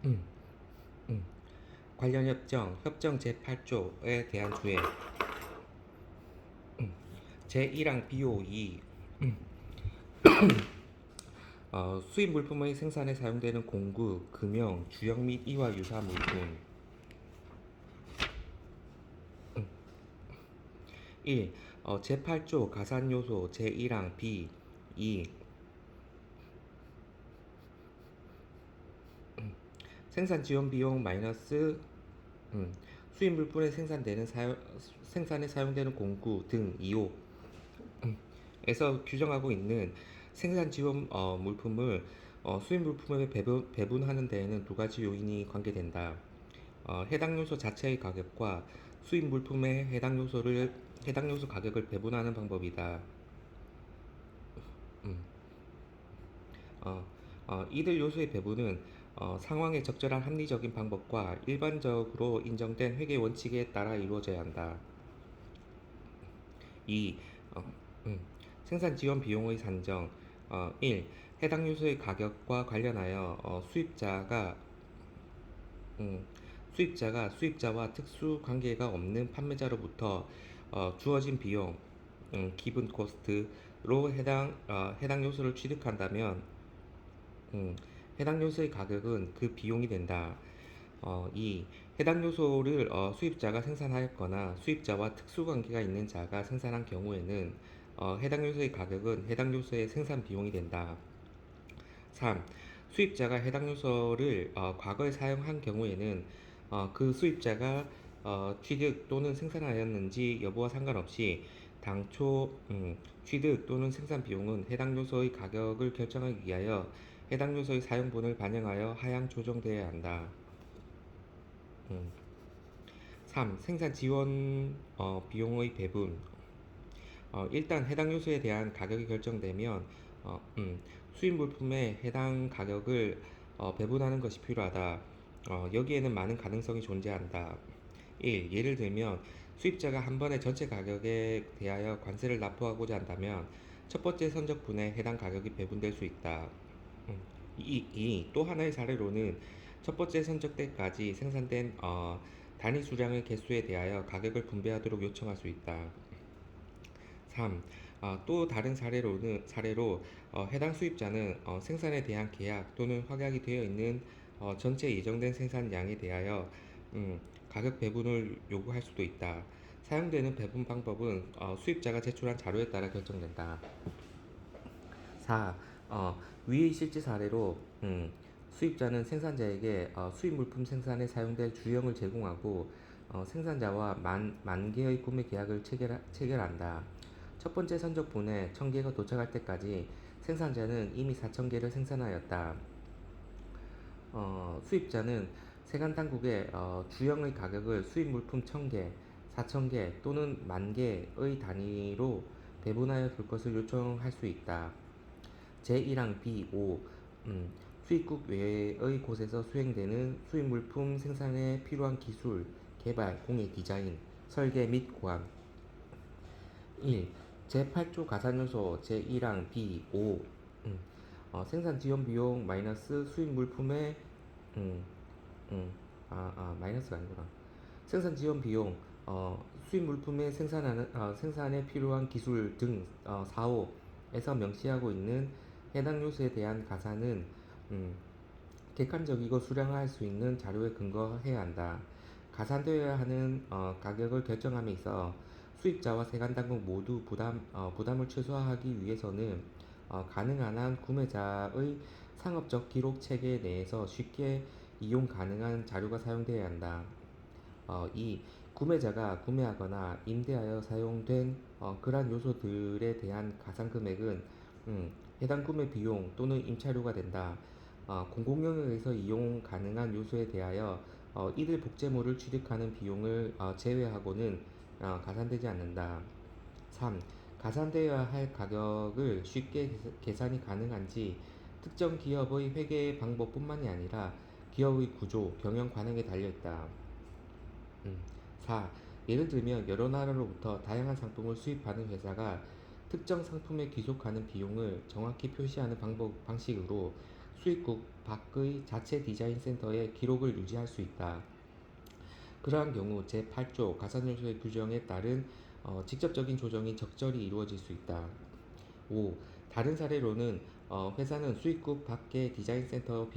음, 음. 관련 협정 제8조에 대한 주의. 제1항 비호 2. 수입 물품의 생산에 사용되는 공구, 금형, 주형 및 이와 유사 물품. 1. 제8조 가산요소 제1항 B 2. 생산 지원 비용 마이너스 수입 물품에 생산에 사용되는 공구 등 2호 에서 규정하고 있는 생산 지원 물품을 수입 물품에 배분하는 데에는 두 가지 요인이 관계된다. 해당 요소 자체의 가격과 수입 물품의 해당 요소 가격을 배분하는 방법이다. 음, 어, 이들 요소의 배분은 상황에 적절한 합리적인 방법과 일반적으로 인정된 회계 원칙에 따라 이루어져야 한다. 2. 어, 생산 지원 비용의 산정. 1. 해당 요소의 가격과 관련하여 음, 수입자와 특수 관계가 없는 판매자로부터 주어진 비용, 기본 코스트로 해당 요소를 취득한다면 해당 요소의 가격은 그 비용이 된다. 2. 해당 요소를 수입자가 생산하였거나 수입자와 특수관계가 있는 자가 생산한 경우에는 해당 요소의 가격은 해당 요소의 생산 비용이 된다. 3. 수입자가 해당 요소를 과거에 사용한 경우에는 그 수입자가 취득 또는 생산하였는지 여부와 상관없이 당초 취득 또는 생산 비용은 해당 요소의 가격을 결정하기 위하여 해당 요소의 사용분을 반영하여 하향 조정되어야 한다. 음. 3. 생산 지원 비용의 배분. 일단 해당 요소에 대한 가격이 결정되면 수입 물품의 해당 가격을 배분하는 것이 필요하다. 여기에는 많은 가능성이 존재한다. 1. 예를 들면 수입자가 한 번에 전체 가격에 대하여 관세를 납부하고자 한다면 첫 번째 선적분에 해당 가격이 배분될 수 있다. 2. 또 하나의 사례로는 첫 번째 선적 때까지 생산된 단위 수량의 개수에 대하여 가격을 분배하도록 요청할 수 있다. 3. 또 다른 사례로 해당 수입자는 생산에 대한 계약 또는 확약이 되어 있는 전체 예정된 생산량에 대하여 가격 배분을 요구할 수도 있다. 사용되는 배분 방법은 수입자가 제출한 자료에 따라 결정된다. 4. 위의 실제 사례로 수입자는 생산자에게 수입 물품 생산에 사용될 주형을 제공하고 생산자와 만 개의 구매 계약을 체결한다. 첫 번째 선적분에 1000개가 도착할 때까지 생산자는 이미 4000개를 생산하였다. 수입자는 세관 당국에 주형의 가격을 수입 물품 1000개, 4000개 또는 만 개의 단위로 배분하여 줄 것을 요청할 수 있다. 제1항 B5 수입국 외의 곳에서 수행되는 수입 물품 생산에 필요한 기술, 개발, 공예, 디자인, 설계 및 고안. 1. 제8조 가산요소 제1항 B5 생산 지원 비용 마이너스 수입 물품의 음, 마이너스가 아니구나. 생산 지원 비용 수입 물품의 생산에 필요한 기술 등 4호에서 명시하고 있는 해당 요소에 대한 가산은 객관적이고 수량화할 수 있는 자료에 근거해야 한다. 가산되어야 하는 가격을 결정함에 있어 수입자와 세관당국 모두 부담을 최소화하기 위해서는 가능한 한 구매자의 상업적 기록 체계 내에서 쉽게 이용 가능한 자료가 사용되어야 한다. 2. 구매자가 구매하거나 임대하여 사용된 그러한 요소들에 대한 가산 금액은 해당 구매 비용 또는 임차료가 된다. 공공영역에서 이용 가능한 요소에 대하여 이들 복제물을 취득하는 비용을 제외하고는 가산되지 않는다. 3. 가산되어야 할 가격을 쉽게 계산이 가능한지 특정 기업의 회계 방법뿐만이 아니라 기업의 구조, 경영 관행에 달려있다. 4. 예를 들면 여러 나라로부터 다양한 상품을 수입하는 회사가 특정 상품에 귀속하는 비용을 정확히 표시하는 방식으로 수입국 밖의 자체 디자인 센터에 기록을 유지할 수 있다. 그러한 경우 제8조 가산요소의 규정에 따른 직접적인 조정이 적절히 이루어질 수 있다. 5. 다른 사례로는 회사는 수입국 밖의 디자인 센터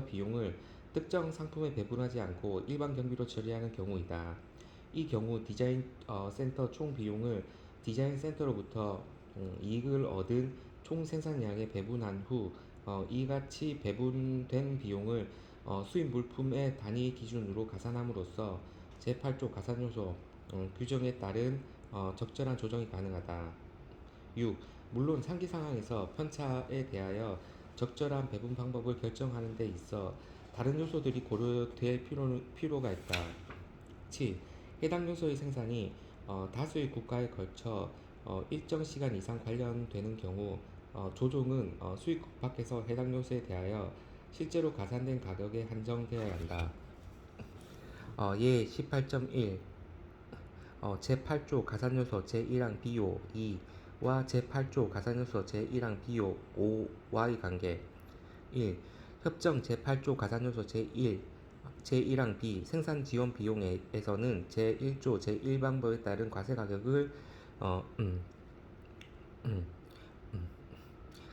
비용을 특정 상품에 배분하지 않고 일반 경비로 처리하는 경우이다. 이 경우 디자인 센터 총 비용을 디자인 센터로부터 이익을 얻은 총 생산량에 배분한 후 이같이 배분된 비용을 수입 물품의 단위 기준으로 가산함으로써 제8조 가산요소 규정에 따른 적절한 조정이 가능하다. 6. 물론 상기 상황에서 편차에 대하여 적절한 배분 방법을 결정하는 데 있어 다른 요소들이 고려될 필요가 있다. 7. 해당 요소의 생산이 다수의 국가에 걸쳐 일정 시간 이상 관련되는 경우 조정은 수입국 밖에서 해당 요소에 대하여 실제로 가산된 가격에 한정되어야 한다. 예 18.1 제8조 가산요소 제1항 비호 2와 제8조 가산요소 제1항 비호 5와의 관계 1. 협정 제8조 가산요소 제1항 B 생산 지원 비용에서는 제1조 제1방법에 따른 과세 가격을 어, 음, 음,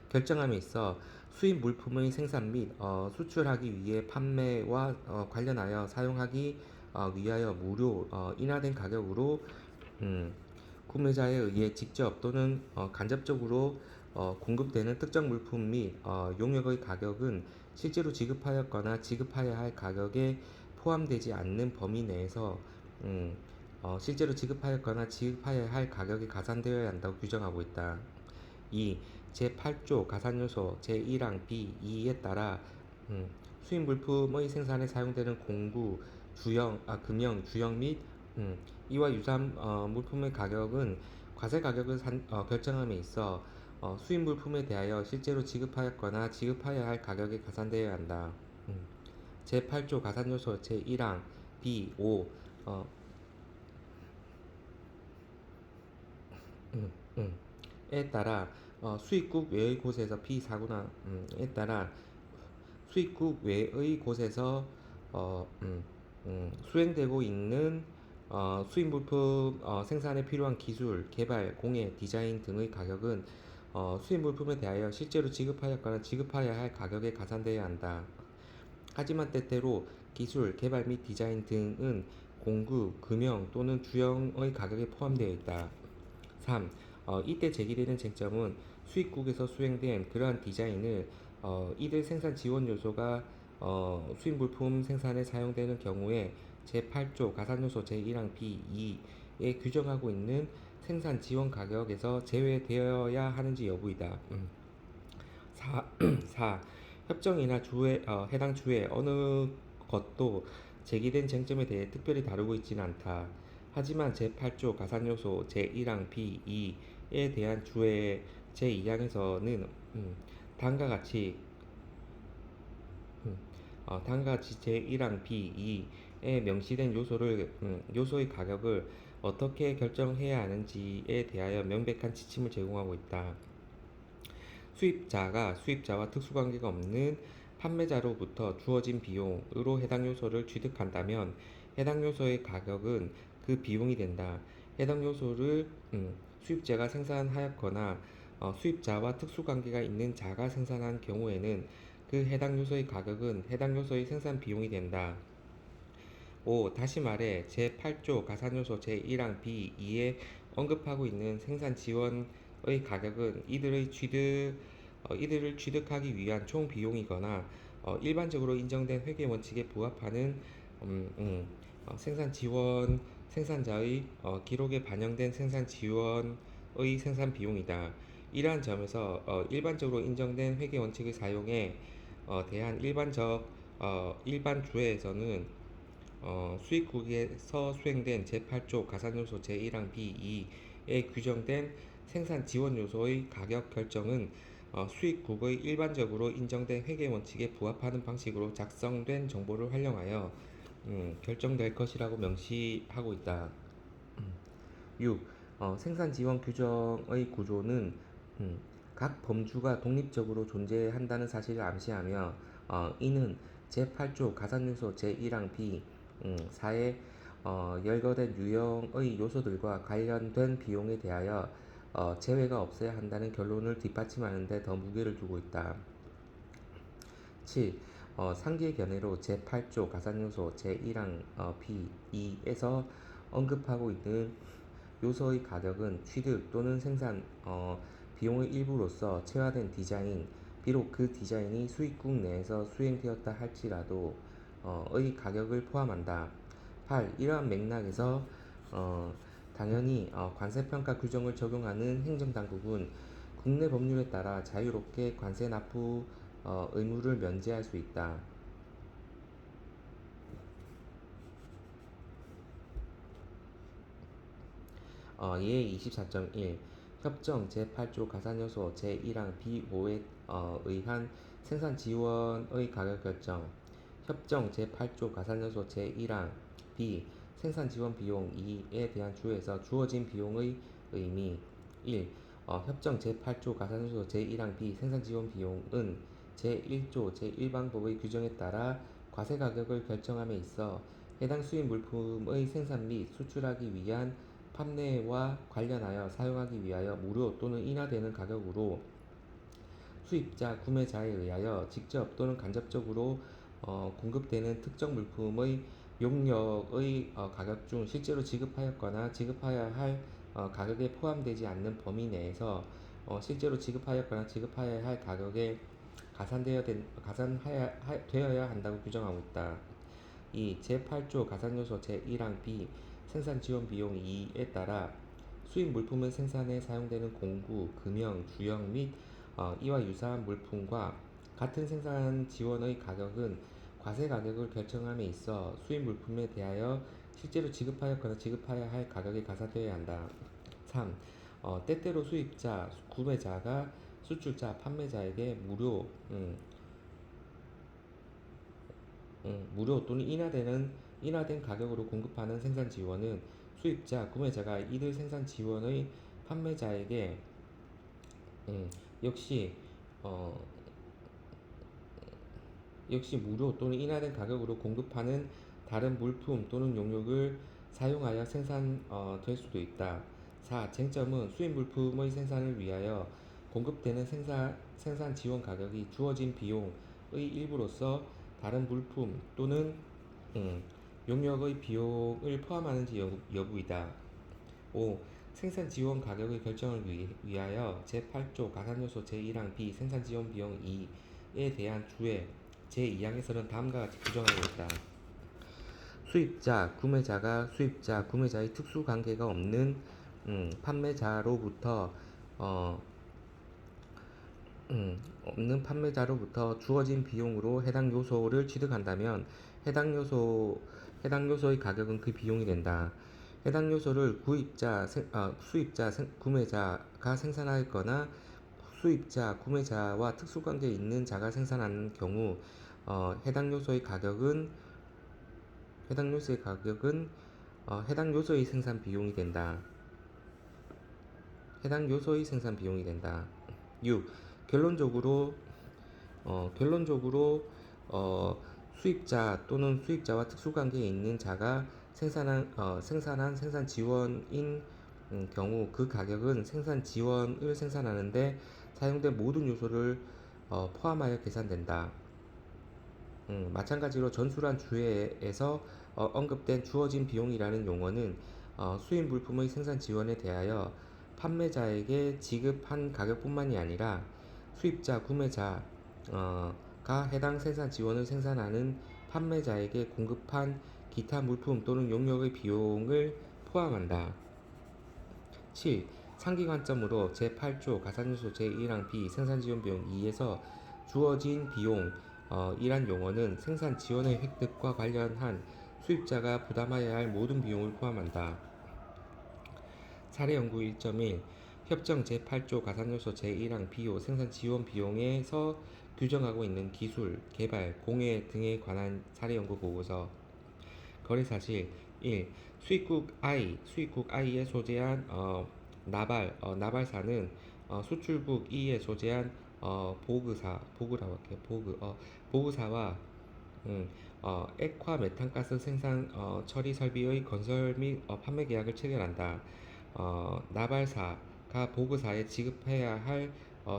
결정함에 있어 수입 물품의 생산 및 수출하기 위해 판매와 관련하여 사용하기 위하여 무료 인하된 가격으로 구매자에 의해 직접 또는 간접적으로 공급되는 특정 물품 및 용역의 가격은 실제로 지급하였거나 지급하여야 할 가격에 포함되지 않는 범위 내에서 실제로 지급하였거나 지급하여야 할 가격에 가산되어야 한다고 규정하고 있다. 2. 제8조 가산요소 제1항 B2에 따라 수입 물품의 생산에 사용되는 공구, 금형, 주형 및 이와 유사한 물품의 가격은 과세 가격을 결정함에 있어 수입 물품에 대하여 실제로 지급하였거나 지급하여야 할 가격에 가산되어야 한다. 제8조 가산요소 제1항 B5 에 따라 수입국 외의 곳에서 피사고나 에 따라 수입국 외의 곳에서 수행되고 있는 수입 물품 생산에 필요한 기술, 개발, 공예, 디자인 등의 가격은 수입 물품에 대하여 실제로 지급하였거나 지급하여야 할 가격에 가산되어야 한다. 하지만 때때로 기술, 개발 및 디자인 등은 공구, 금형 또는 주형의 가격에 포함되어 있다. 3. 이때 제기되는 쟁점은 수입국에서 수행된 그러한 디자인을 이들 생산 지원 요소가 수입 물품 생산에 사용되는 경우에 제8조 가산요소 제1항 B2에 규정하고 있는 생산 지원 가격에서 제외되어야 하는지 여부이다. 4. 4. 협정이나 해당 주의 어느 것도 제기된 쟁점에 대해 특별히 다루고 있지는 않다. 하지만 제8조 가산요소 제1항 B2에 대한 주의 제2항에서는 다음과 같이 제1항 B2에 명시된 요소의 가격을 어떻게 결정해야 하는지에 대하여 명백한 지침을 제공하고 있다. 수입자와 특수관계가 없는 판매자로부터 주어진 비용으로 해당 요소를 취득한다면 해당 요소의 가격은 그 비용이 된다. 해당 요소를 수입자가 생산하였거나 수입자와 특수관계가 있는 자가 생산한 경우에는 그 해당 요소의 가격은 해당 요소의 생산 비용이 된다. 5. 다시 말해 제8조 가산요소 제1항 B2에 언급하고 있는 생산 지원의 가격은 이들을 취득하기 위한 총 비용이거나 일반적으로 인정된 회계 원칙에 부합하는 생산 지원 생산자의 기록에 반영된 생산 지원의 생산 비용이다. 이러한 점에서 일반적으로 인정된 회계 원칙의 사용에 대한 일반 주회에서는 수입국에서 수행된 제8조 가산요소 제1항 B2에 규정된 생산 지원 요소의 가격 결정은 수입국의 일반적으로 인정된 회계 원칙에 부합하는 방식으로 작성된 정보를 활용하여 결정될 것이라고 명시하고 있다. 6. 생산 지원 규정의 구조는 각 범주가 독립적으로 존재한다는 사실을 암시하며 이는 제8조 가산요소 제1항 B 4에 열거된 유형의 요소들과 관련된 비용에 대하여 제외가 없어야 한다는 결론을 뒷받침하는 데 더 무게를 두고 있다. 7. 상기의 견해로 제8조 가산요소 제1항 B2에서 언급하고 있는 요소의 가격은 취득 또는 생산 비용의 일부로서 체화된 디자인, 비록 그 디자인이 수입국 내에서 수행되었다 할지라도 의 가격을 포함한다. 8. 이러한 맥락에서 당연히 관세평가 규정을 적용하는 행정당국은 국내 법률에 따라 자유롭게 관세 납부 의무를 면제할 수 있다. 예의 24.1 협정 제8조 가산요소 제1항 B5에 의한 생산 지원의 가격 결정 협정 제8조 가산요소 제1항 B 생산 지원 비용 2에 대한 주에서 주어진 비용의 의미 1. 협정 제8조 가산요소 제1항 B 생산 지원 비용은 제1조 제1방법의 규정에 따라 과세 가격을 결정함에 있어 해당 수입 물품의 생산 및 수출하기 위한 판매와 관련하여 사용하기 위하여 무료 또는 인하되는 가격으로 수입자, 구매자에 의하여 직접 또는 간접적으로 공급되는 특정 물품의 용역의 가격 중 실제로 지급하였거나 지급하여야 할 가격에 포함되지 않는 범위 내에서 실제로 지급하였거나 지급하여야 할 가격에 가산되어야 한다고 규정하고 있다. 이 제8조 가산요소 제1항 B 생산 지원 비용 2에 따라 수입 물품의 생산에 사용되는 공구, 금형, 주형 및 이와 유사한 물품과 같은 생산 지원의 가격은 과세 가격을 결정함에 있어 수입 물품에 대하여 실제로 지급하였거나 지급해야 할 가격에 가산되어야 한다. 3. 때때로 수입자, 구매자가 수출자, 판매자에게 무료 또는 인하된 가격으로 공급하는 생산 지원은 수입자, 구매자가 이들 생산 지원의 판매자에게 역시 어, 역시 무료 또는 인하된 가격으로 공급하는 다른 물품 또는 용역을 사용하여 생산될 수도 있다. 4. 쟁점은 수입 물품의 생산을 위하여 공급되는 생산 지원 가격이 주어진 비용의 일부로서 다른 물품 또는 용역의 비용을 포함하는지 여부이다. 5. 생산 지원 가격의 결정을 위하여 제8조 가산요소 제1항 B 생산 지원 비용 2에 대한 주에 제2항에서는 다음과 같이 규정하고 있다. 수입자, 구매자가 수입자, 구매자의 특수 관계가 없는 판매자로부터 주어진 비용으로 해당 요소를 취득한다면 해당 요소의 가격은 그 비용이 된다. 해당 요소를 수입자, 구매자가 생산하였거나 수입자, 구매자와 특수관계에 있는 자가 생산하는 경우 해당 요소의 생산 비용이 된다. 해당 요소의 생산 비용이 된다. 6. 결론적으로 수입자 또는 수입자와 특수관계에 있는 자가 생산한 생산 지원인 경우 그 가격은 생산 지원을 생산하는데 사용된 모든 요소를 포함하여 계산된다. 마찬가지로 전술한 주에에서 언급된 주어진 비용이라는 용어는 수입 물품의 생산 지원에 대하여 판매자에게 지급한 가격뿐만이 아니라 수입자, 구매자가 해당 생산 지원을 생산하는 판매자에게 공급한 기타 물품 또는 용역의 비용을 포함한다. 7. 상기 관점으로 제8조 가산요소 제1항 B 생산 지원 비용 2에서 주어진 비용 이란 용어는 생산 지원의 획득과 관련한 수입자가 부담해야 할 모든 비용을 포함한다. 사례 연구 1.1 협정 제8조 가산요소 제1항 B5 생산 지원 비용에서 규정하고 있는 기술, 개발, 공예 등에 관한 사례 연구 보고서 거래 사실 1. 수입국 I에 소재한 나발사는 수출국 E에 소재한 보그라고 할게요. 보그사와 액화 메탄가스 생산 처리 설비의 건설 및 판매 계약을 체결한다. 나발사가 보그사에 지급해야 할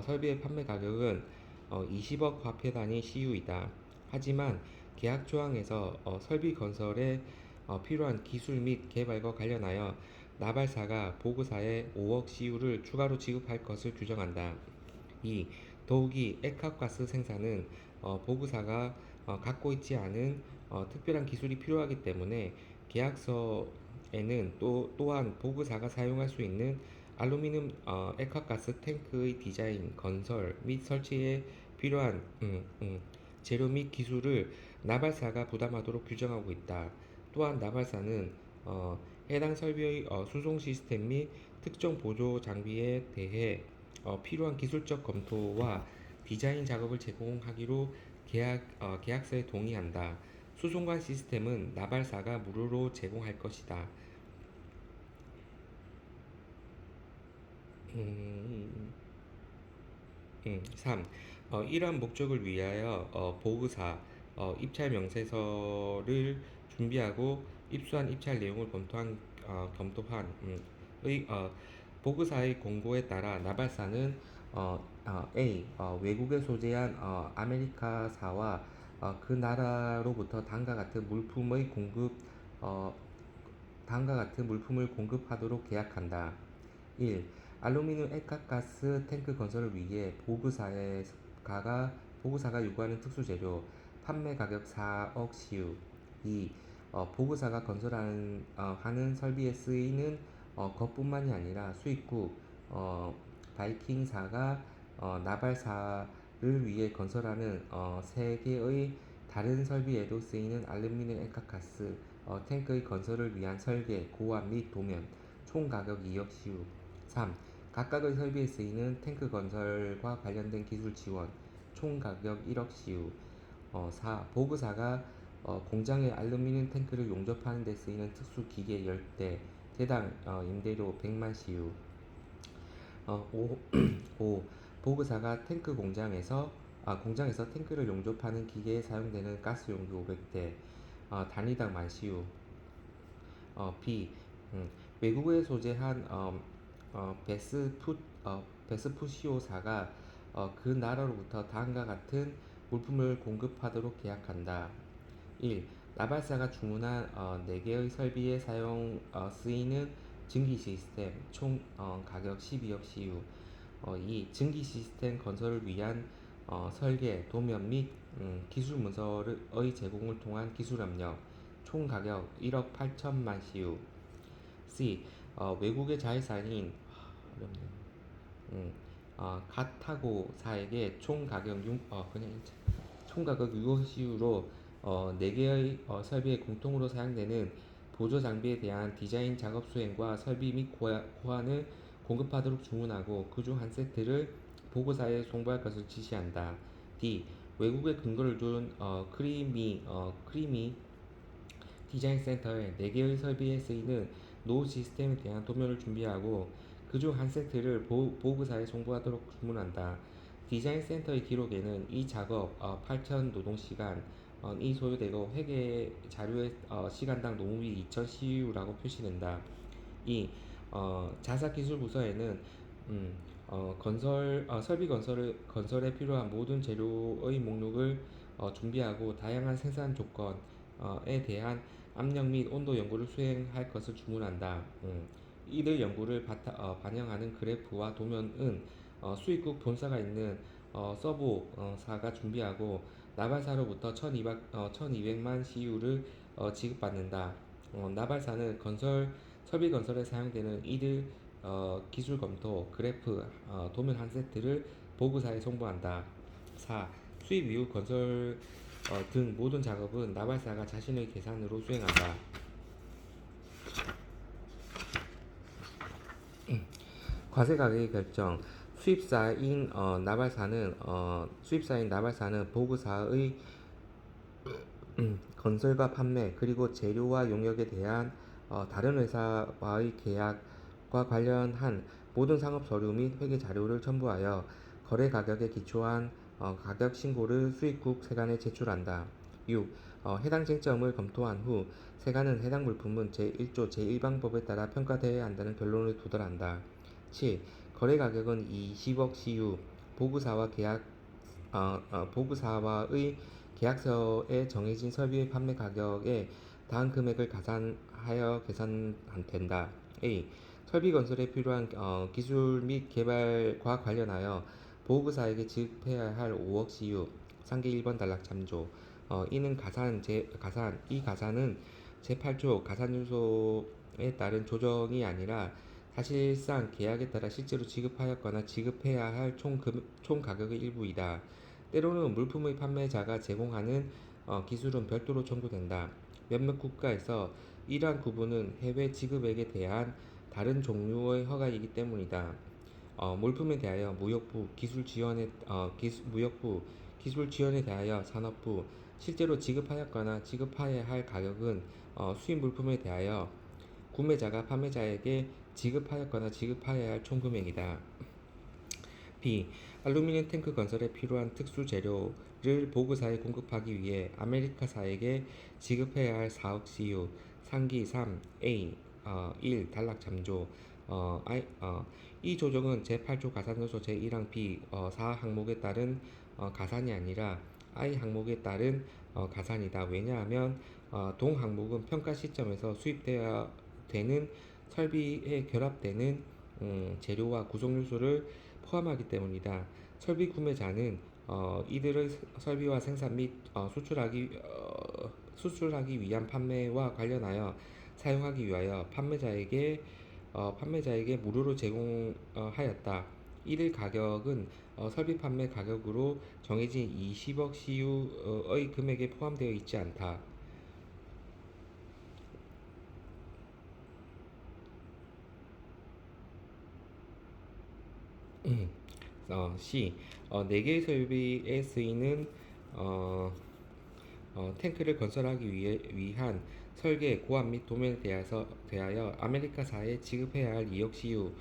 설비의 판매 가격은 20억 화폐 단위 CU이다. 하지만 계약 조항에서 설비 건설에 필요한 기술 및 개발과 관련하여 나발사가 보그사에 5억 CU를 추가로 지급할 것을 규정한다. 2. 더욱이 액화가스 생산은 보그사가 갖고 있지 않은 특별한 기술이 필요하기 때문에 계약서에는 또한 보그사가 사용할 수 있는 알루미늄 액화가스 탱크의 디자인, 건설 및 설치에 필요한 재료 및 기술을 나발사가 부담하도록 규정하고 있다. 또한 나발사는 해당 설비의 수송 시스템 및 특정 보조 장비에 대해 필요한 기술적 검토와 디자인 작업을 제공하기로 계약서에 동의한다. 수송관 시스템은 나발사가 무료로 제공할 것이다. 3. 이러한 목적을 위하여 보그사 입찰 명세서를 준비하고 입수한 입찰 내용을 검토한 의 보그사의 공고에 따라 나발사는 A. 외국에 소재한 아메리카사와 그 나라로부터 어, 다음과 같은 물품을 공급하도록 계약한다. 1. 알루미늄 액화가스 탱크 건설을 위해 보그사가 요구하는 특수 재료 판매 가격 4억 시우. 2. 보그사가 건설하는 하는 설비에 쓰이는 것뿐만이 아니라 수입국 바이킹사가 나발사를 위해 건설하는 세계의 다른 설비에도 쓰이는 알루미늄 액화가스 탱크의 건설을 위한 설계, 고안 및 도면 총 가격 2억 시우. 3. 각각의 설비에 쓰이는 탱크 건설과 관련된 기술 지원 총 가격 1억 시우. 4. 보그사가 공장의 알루미늄 탱크를 용접하는 데 쓰이는 특수 기계 10대 대당 임대료 100만 시우. 5. 5. 보그사가 공장에서 탱크를 용접하는 기계에 사용되는 가스 용기 500대 단위당 만시우. B. 외국에 소재한 베스푸시오사가 그 나라로부터 다음과 같은 물품을 공급하도록 계약한다. 1. 나발사가 주문한 4개의 설비에 쓰이는 증기 시스템 총 가격 12억 시우. 2. 증기 시스템 건설을 위한 설계, 도면 및 기술 문서의 제공을 통한 기술 협력 총 가격 1억 8천만 시우. C. 외국의 자회사인 음, 가타고사에게 총 가격 6억 시우로 4개의 설비에 공통으로 사용되는 보조 장비에 대한 디자인 작업 수행과 설비 및 고안을 공급하도록 주문하고 그중 한 세트를 보고사에 송부할 것을 지시한다. D. 외국에 근거를 둔 크리미 디자인 센터에 4개의 설비에 쓰이는 노후 시스템에 대한 도면을 준비하고 그중 한 세트를 보그사에 송부하도록 주문한다. 디자인 센터의 기록에는 이 작업 8천 노동시간이 소요되고 회계 자료의 시간당 노무비 2천 CU라고 표시된다. 이 자사기술부서에는 설비 건설에 필요한 모든 재료의 목록을 준비하고 다양한 생산 조건에 대한 압력 및 온도 연구를 수행할 것을 주문한다. 이들 연구를 반영하는 그래프와 도면은 수입국 본사가 있는 서브사가 준비하고 나발사로부터 1200만 CU를 지급받는다. 나발사는 설비 건설에 사용되는 이들 기술 검토, 그래프, 도면 한 세트를 보고사에 송부한다. 4. 수입 이후 건설 등 모든 작업은 나발사가 자신의 계산으로 수행한다. 과세 가격의 결정. 수입사인 나발사는 보그사의 건설과 판매 그리고 재료와 용역에 대한 다른 회사와의 계약과 관련한 모든 상업 서류 및 회계 자료를 첨부하여 거래 가격에 기초한 가격 신고를 수입국 세관에 제출한다. 6. 해당 쟁점을 검토한 후 세관은 해당 물품은 제1조 제1방법에 따라 평가되어야 한다는 결론을 도달한다. 7. 거래 가격은 20억 시유 보구사와 보구사와의 계약서에 정해진 설비의 판매 가격에 다음 금액을 가산하여 계산된다. A. 설비 건설에 필요한 기술 및 개발과 관련하여 보구사에게 지급해야 할 5억 시유 상계 1번 단락 참조. 이는 이 가산은 제8조 가산요소에 따른 조정이 아니라 사실상 계약에 따라 실제로 지급하였거나 지급해야 할 총 가격의 일부이다. 때로는 물품의 판매자가 제공하는 기술은 별도로 청구된다. 몇몇 국가에서 이러한 구분은 해외 지급액에 대한 다른 종류의 허가이기 때문이다. 물품에 대하여 무역부 기술 지원에 대하여 산업부 실제로 지급하였거나 지급해야 할 가격은 수입 물품에 대하여 구매자가 판매자에게 지급하였거나 지급해야 할 총 금액이다. B. 알루미늄 탱크 건설에 필요한 특수 재료를 보그사에 공급하기 위해 아메리카사에게 지급해야 할 4억 CU 상기 3 A 1 단락 참조. 이 조정은 제8조 가산요소 제1항 B 4 항목에 따른 가산이 아니라 I 항목에 따른 가산이다. 왜냐하면 동 항목은 평가 시점에서 수입되어야 되는 설비에 결합되는 재료와 구성 요소를 포함하기 때문이다. 설비 구매자는 이들의 설비와 생산 및 수출하기 위한 판매와 관련하여 사용하기 위하여 판매자에게 무료로 제공하였다. 이들 가격은 설비 판매 가격으로 정해진 20억 CU의 금액에 포함되어 있지 않다. C. 4개의 설비에 쓰이는 탱크를 건설하기 위한 설계, 고압 및 도면에 대하여 아메리카사에 지급해야 할 2억 CU의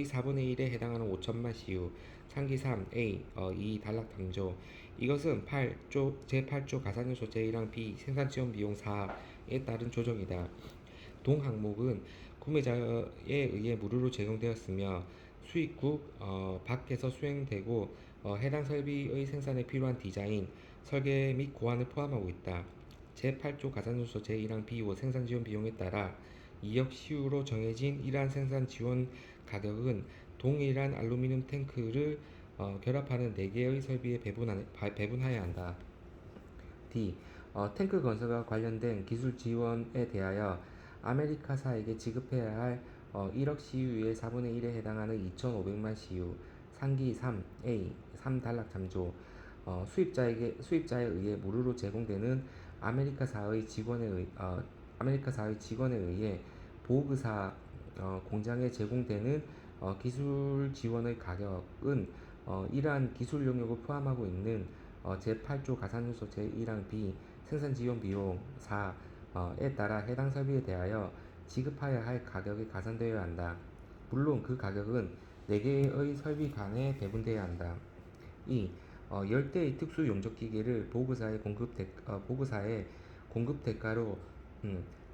4분의 1에 해당하는 5천만 CU 상기 3 A 2 단락 탐조. 이것은 제8조 가산요소 제1항 B 생산 지원 비용 4에 따른 조정이다. 동 항목은 구매자에 의해 무료로 제공되었으며 수입국 밖에서 수행되고 해당 설비의 생산에 필요한 디자인, 설계 및 고안을 포함하고 있다. 제8조 가산요소 제1항 B5 생산지원 비용에 따라 2억 시유로 정해진 이러한 생산지원 가격은 동일한 알루미늄 탱크를 결합하는 4개의 설비에 배분하여야 한다. D. 탱크 건설과 관련된 기술 지원에 대하여 아메리카사에게 지급해야 할 1억 CU의 4분의 1에 해당하는 2,500만 CU 상기 3A 3 단락 참조. 수입자에 의해 무료로 제공되는 아메리카사의 직원에 의해 보그사 공장에 제공되는 기술 지원의 가격은 이러한 기술 용역을 포함하고 있는 제8조 가산요소 제1항 B 생산지원 비용 4에 따라 해당 설비에 대하여 지급해야 할 가격에 가산되어야 한다. 물론 그 가격은 4개의 설비 간에 배분되어야 한다. 2. 10대의 특수 용접기계를 보그사에 공급 대가로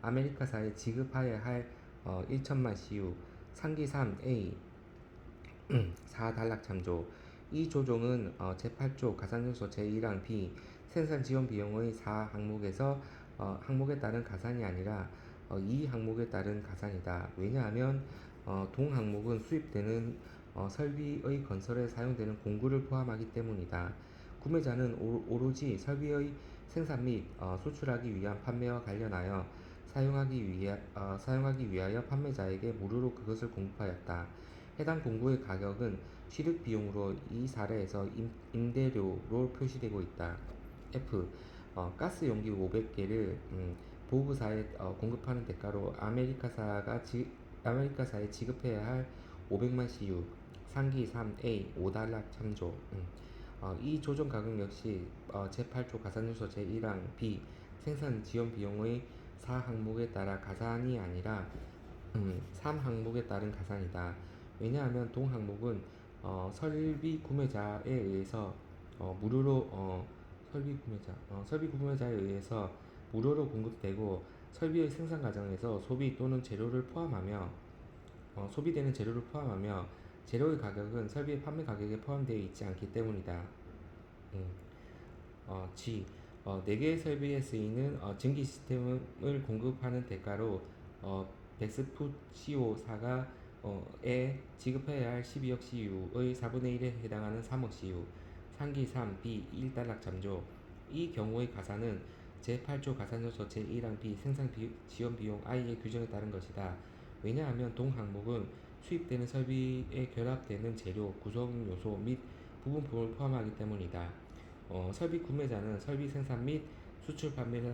아메리카사에 지급해야 할 1천만 CU 상기 3A 4 단락 참조. 이 조정은 제8조 가산요소 제1항 B 생산지원 비용의 4 항목에 따른 가산이 아니라 이 항목에 따른 가산이다. 왜냐하면 동 항목은 수입되는 설비의 건설에 사용되는 공구를 포함하기 때문이다. 구매자는 오로지 설비의 생산 및 수출하기 위한 판매와 관련하여 사용하기 위하여 판매자에게 무료로 그것을 공급하였다. 해당 공구의 가격은 취득 비용으로 이 사례에서 임대료로 표시되고 있다. F. 가스 용기 500개를 보급사에 공급하는 대가로 아메리카사에 지급해야 할 500만 CU 상기 3A 5달러 참조. 이 조정 가격 역시 제8조 가산요소 제1항 B 생산 지원 비용의 4 항목에 따라 가산이 아니라 3 항목에 따른 가산이다. 왜냐하면 동 항목은 설비 구매자에 의해서 무료로 설비 구매자에 의해서 무료로 공급되고 설비의 생산 과정에서 소비 또는 재료를 포함하며 소비되는 재료를 포함하며 재료의 가격은 설비의 판매 가격에 포함되어 있지 않기 때문이다. 음. G. 4개의 설비에 쓰이는 증기 시스템을 공급하는 대가로 백스푸시오4가 에 지급해야 할 12억 CU의 4분의 1에 해당하는 3억 CU, 상기 3, B 1달러 잠조. 이 경우의 가산은 제8조 가산요소 제1항 B 생산 지원 비용 I의 규정에 따른 것이다. 왜냐하면 동 항목은 수입되는 설비에 결합되는 재료, 구성 요소 및 부분품을 포함하기 때문이다. 설비 구매자는 설비 생산 및 수출 판매를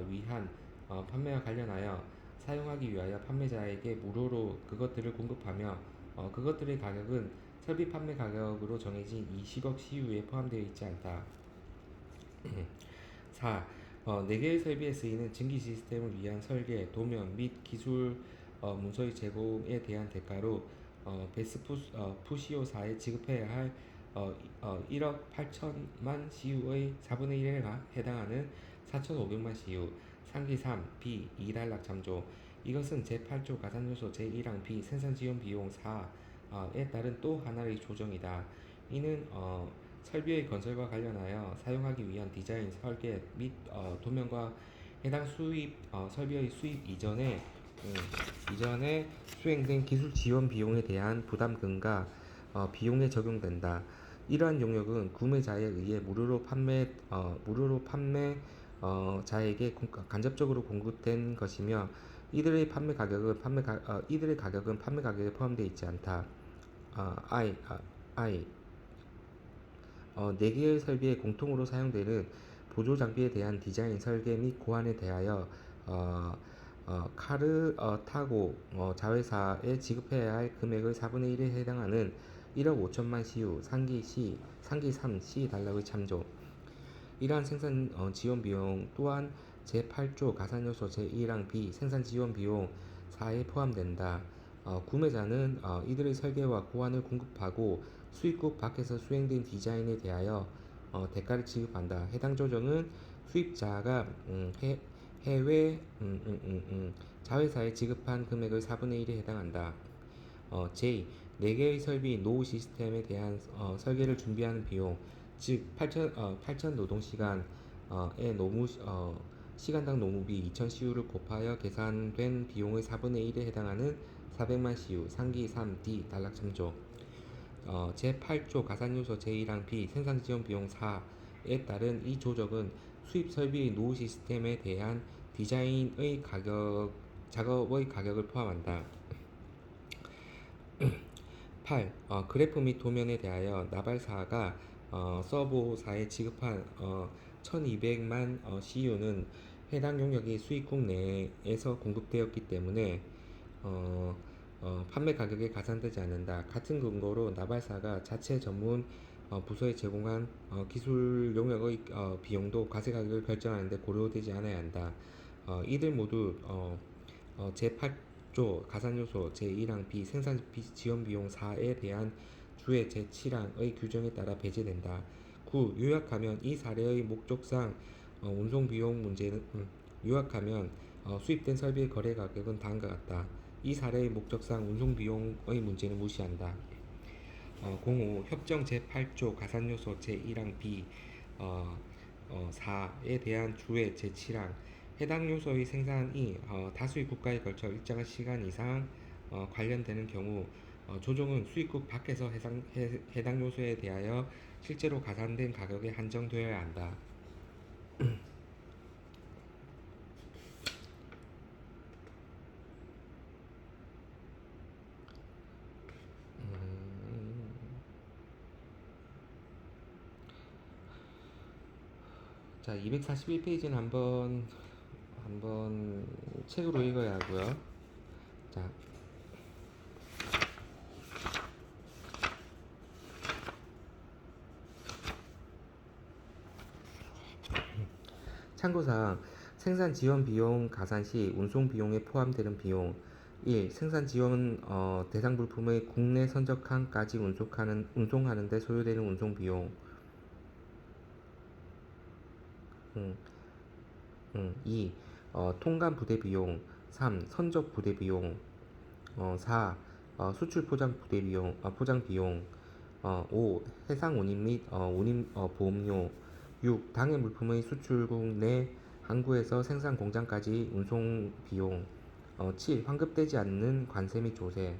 위한 판매와 관련하여 사용하기 위하여 판매자에게 무료로 그것들을 공급하며 그것들의 가격은 설비 판매 가격으로 정해진 20억 CU에 포함되어 있지 않다. 4. 4개의 설비에 쓰이는 증기 시스템을 위한 설계, 도면 및 기술 문서의 제공에 대한 대가로 베스푸시오사에 지급해야 할 1억 8천만 CU의 4분의 1에 해당하는 4,500만 CU, 상기 3, B 2달러 참조. 이것은 제8조 가산요소 제1항 B 생산 지원 비용 4에 따른 또 하나의 조정이다. 이는 설비의 건설과 관련하여 사용하기 위한 디자인, 설계 및 도면과 해당 설비의 수입 이전에 수행된 기술 지원 비용에 대한 부담금과 비용에 적용된다. 이러한 용역은 구매자에 의해 무료로 자에게 간접적으로 공급된 것이며 이들의 가격은 판매 가격에 포함되어 있지 않다. I, I 4개의 설비에 공통으로 사용되는 보조 장비에 대한 디자인, 설계 및 고안에 대하여 카르타고 자회사에 지급해야 할 금액의 4분의 1에 해당하는 1억 5천만 CU, 상기 3, C 달러의 참조. 이러한 생산 지원 비용 또한 제8조 가산요소 제1항 B 생산 지원 비용 4에 포함된다. 구매자는 이들의 설계와 고안을 공급하고 수입국 밖에서 수행된 디자인에 대하여 대가를 지급한다. 해당 조정은 수입자가 해외 자회사에 지급한 금액의 4분의 1에 해당한다. J. 4개의 설비 노후 시스템에 대한 설계를 준비하는 비용, 즉 8천 노동시간의 시간당 노무비 2000 CU를 곱하여 계산된 비용의 4분의 1에 해당하는 400만 CU, 상기 3D 달러 참조. 제8조 가산요소 제1항 B 생산지원 비용 4에 따른 이 조정은 수입 설비의 노후 시스템에 대한 작업의 가격을 포함한다. 8. 그래프 및 도면에 대하여 나발사가 서보사에 지급한 1200만 CU는 해당 용역이 수입국 내에서 공급되었기 때문에 판매 가격에 가산되지 않는다. 같은 근거로 나발사가 자체 전문 부서에 제공한 기술 용역의 비용도 과세 가격을 결정하는 데 고려되지 않아야 한다. 이들 모두 제8조 가산요소 제1항 B 생산 지원 비용 4에 대한 주의 제7항의 규정에 따라 배제된다. 9. 요약하면 이 사례의 목적상 운송 비용 문제는 요약하면 수입된 설비의 거래 가격은 다음과 같다. 이 사례의 목적상 운송 비용의 문제는 무시한다. 05. 협정 제8조 가산요소 제1항 B 4에 대한 주의 제7항 해당 요소의 생산이 다수의 국가에 걸쳐 일정한 시간 이상 관련되는 경우 조정은 수입국 밖에서 해당 요소에 대하여 실제로 가산된 가격에 한정되어야 한다. 자, 241페이지는 한번 책으로 읽어야 하고요. 자, 참고사항 생산 지원 비용 가산 시 운송 비용에 포함되는 비용 1. 생산 지원 대상 물품의 국내 선적항까지 운송하는 데 소요되는 운송 비용. 2. 통관 부대 비용. 3. 선적 부대 비용. 4. 수출 포장 부대 비용, 포장 비용. 5. 해상 운임 및 운임 보험료. 6. 당해 물품의 수출국 내 항구에서 생산 공장까지 운송 비용. 7. 환급되지 않는 관세 및 조세.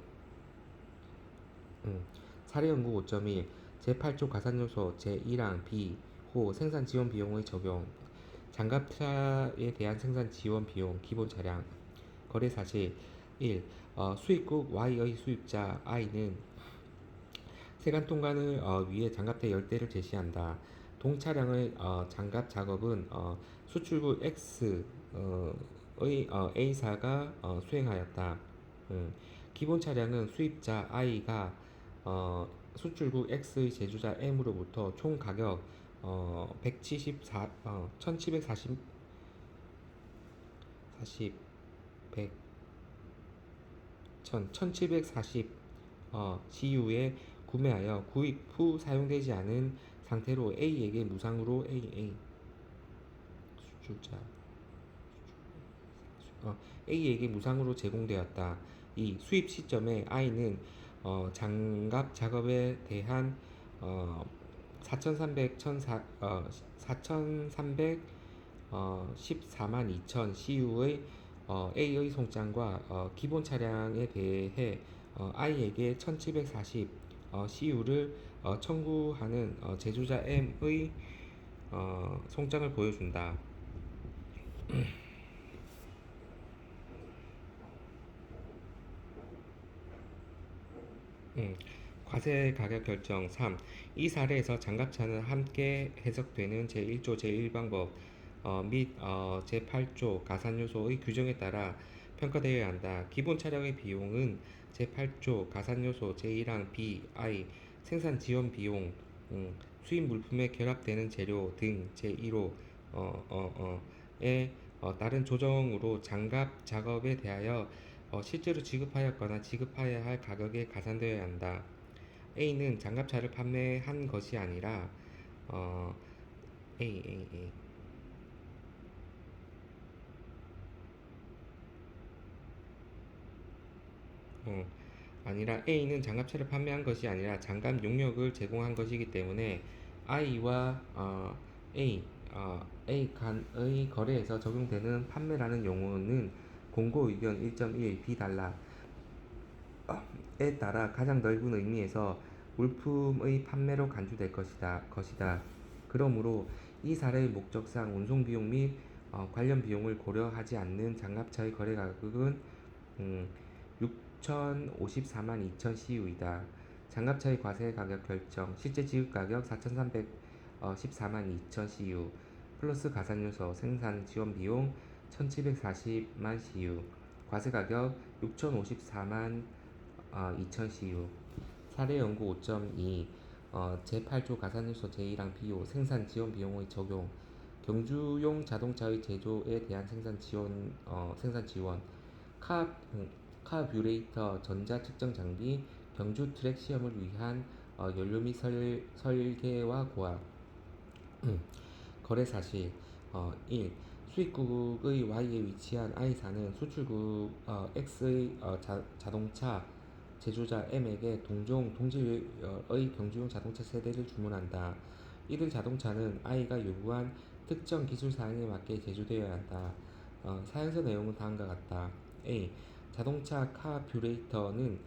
사례 연구 5.1 제8조 가산요소 제1항 B호 생산 지원 비용의 적용. 장갑차에 대한 생산 지원 비용 기본 차량. 거래 사실 1. 수입국 Y의 수입자 I는 세관 통관을 위해 장갑대 10대를 제시한다. 동 차량의 장갑 작업은 수출국 X의 A사가 수행하였다. 기본 차량은 수입자 I가 수출국 X의 제조자 M으로부터 총 가격 174, 1740, 40, 100, 1740 CU에 구매하여 구입 후 사용되지 않은 상태로 A에게 무상으로 수출자 A에게 무상으로 제공되었다. 이 수입 시점에 I는 장갑 작업에 대한 4,300, 14만 2천 CU의 A의 송장과 기본 차량에 대해 I에게 1740 CU를 청구하는 제조자 M의 송장을 보여준다. 과세 가격 결정 3. 이 사례에서 장갑차는 함께 해석되는 제1조 제1방법 및 제8조 가산요소의 규정에 따라 평가되어야 한다. 기본 차량의 비용은 제8조 가산요소 제1항 B, I 생산 지원 비용, 수입 물품에 결합되는 재료 등 제1호 에 다른 조정으로 장갑 작업에 대하여 실제로 지급하였거나 지급해야 할 가격에 가산되어야 한다. A는 장갑차를 판매한 것이 아니라 어, A 어, 아니라 A는 장갑차를 판매한 것이 아니라 장갑 용역을 제공한 것이기 때문에 I와 A 간의 거래에서 적용되는 판매라는 용어는 공고의견 1.1 B달러에 따라 가장 넓은 의미에서 물품의 판매로 간주될 것이다. 그러므로 이 사례의 목적상 운송 비용 및 관련 비용을 고려하지 않는 장갑차의 거래 가격은 6,054만 2천 CU이다. 장갑차의 과세 가격 결정 실제 지급 가격 4,314만 2천 CU 플러스 가산요소 생산 지원 비용 1,740만 CU 과세 가격 6,054만 2천 CU. 사례 연구 5.2 제8조 가산요소 제1항 비용 생산 지원 비용의 적용. 경주용 자동차의 제조에 대한 생산 지원 카뷰레이터 전자 측정 장비 경주 트랙 시험을 위한 연료 및 설계와 고압. 거래 사실 1. 수입국의 Y에 위치한 I사는 수출국 X의 자동차 제조자 M에게 동질의 경주용 자동차 세대를 주문한다. 이들 자동차는 I가 요구한 특정 기술 사양에 맞게 제조되어야 한다. 사양서 내용은 다음과 같다. A. 자동차 카뷰레이터는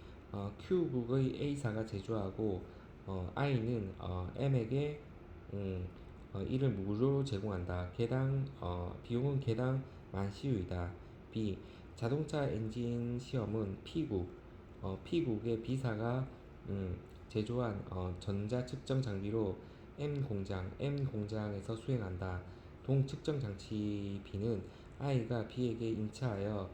Q국의 A사가 제조하고 I는 M에게 이를 무료로 제공한다. 비용은 개당 10,000CU이다. B. 자동차 엔진 시험은 P국의 B사가 제조한 전자 측정 장비로 M 공장에서 수행한다. 동 측정 장치 B는 I가 B에게 임차하여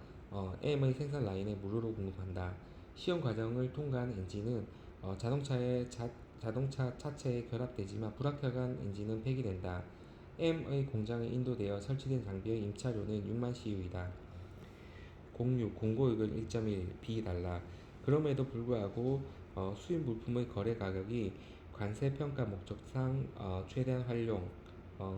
M의 생산 라인에 무료로 공급한다. 시험 과정을 통과한 엔진은 자동차 차체에 결합되지만 불합격한 엔진은 폐기된다. M의 공장에 인도되어 설치된 장비의 임차료는 6만 CU이다. 06, 공고액은 1.1, B 달러. 그럼에도 불구하고 수입 물품의 거래 가격이 관세 평가 목적상 최대한 활용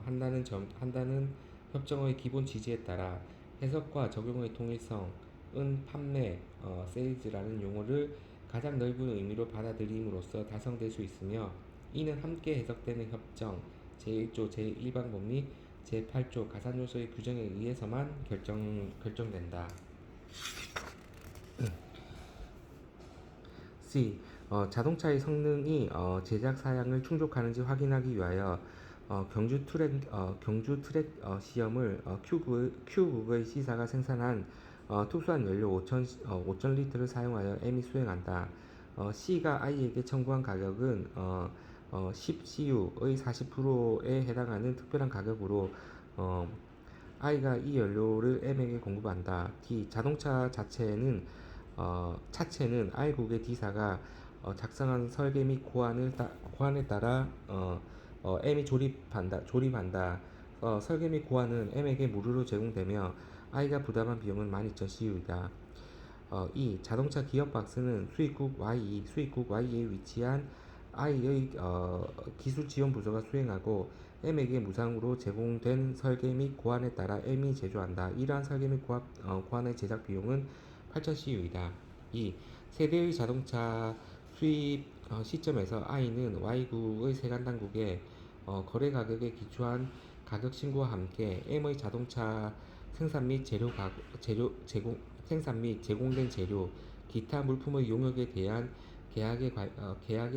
한다는 협정의 기본 취지에 따라 해석과 적용의 통일성은 판매, 세일즈라는 용어를 가장 넓은 의미로 받아들임으로써 달성될 수 있으며 이는 함께 해석되는 협정 제1조 제1방법 및 제8조 가산요소의 규정에 의해서만 결정된다. C. 자동차의 성능이 제작 사양을 충족하는지 확인하기 위하여 경주 트랙 시험을 Q국의 C사가 생산한 특수한 연료 5천 리터를 사용하여 M이 수행한다. C가 I에게 청구한 가격은 10CU의 40%에 해당하는 특별한 가격으로 I가 이 연료를 M에게 공급한다. D. 자동차 차체는 I국의 D사가 작성한 설계 및 고안에 따라 M이 조립한다. 설계 및 고안은 M에게 무료로 제공되며 I가 부담한 비용은 12,000CU이다. 2. 자동차 기어 박스는 수입국 Y에 위치한 I의 기술 지원 부서가 수행하고 M에게 무상으로 제공된 설계 및 고안에 따라 M이 제조한다. 이러한 설계 및 고안의 제작 비용은 8,000CU이다. 2. 세대의 자동차 수입 시점에서 I는 Y국의 세관당국에 거래 가격에 기초한 가격 신고와 함께 M의 자동차 생산 및 제공된 재료, 기타 물품의 용역에 대한 계약에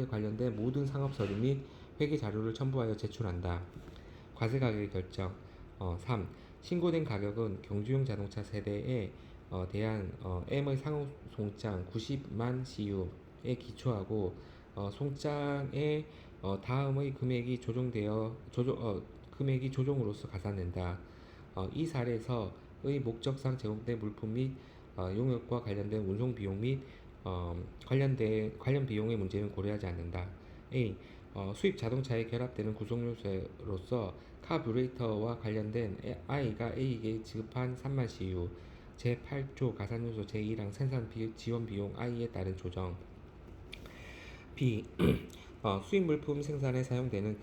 관련된 모든 상업 서류 및 회계 자료를 첨부하여 제출한다. 과세 가격의 결정. 3. 신고된 가격은 경주용 자동차 세대에 대한 M의 상호 송장 90만 CU에 기초하고 송장의 다음의 금액이 조정으로서 가산된다. 이 사례에서의 목적상 제공된 물품 및 용역과 관련된 운송 비용 및 관련 비용의 문제는 고려하지 않는다. A. 수입 자동차에 결합되는 구성 요소로서 카뷰레이터와 관련된 I가 A에게 지급한 3만 CU 제8조 가산요소 제1항 생산 지원 비용 I에 따른 조정. B. 수입 물품 생산에 사용되는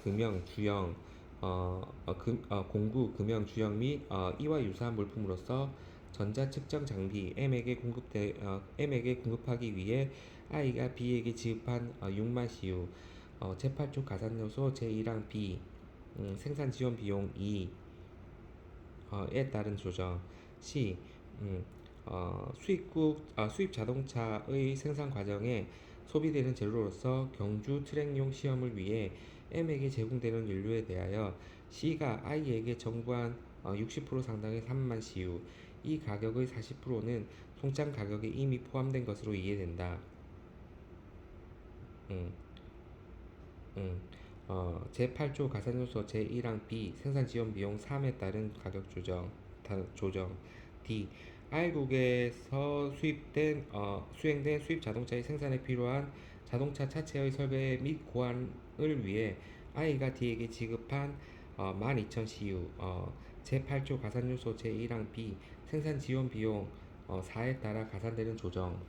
공구, 금형, 주형 및 이와 유사한 물품으로서 전자 측정 장비 M에게 공급하기 위해 I가 B에게 지급한 6만 CU 제8조 가산요소 제1항 B 생산 지원 비용 2에 따른 조정. C. 수입 자동차의 생산 과정에 소비되는 재료로서 경주 트랙용 시험을 위해 M에게 제공되는 연료에 대하여 C가 I에게 청구한 60% 상당의 3만 CU, 이 가격의 40%는 송장 가격에 이미 포함된 것으로 이해된다. 음, 음. 제8조 가산요소 제1항 B 생산 지원 비용 3에 따른 가격 조정. D. R국에서 수행된 수입 자동차의 생산에 필요한 자동차 차체의 설계 및 고안을 위해 I가 D에게 지급한 12,000CU 제8조 가산요소 제1항 B 생산 지원 비용 4에 따라 가산되는 조정.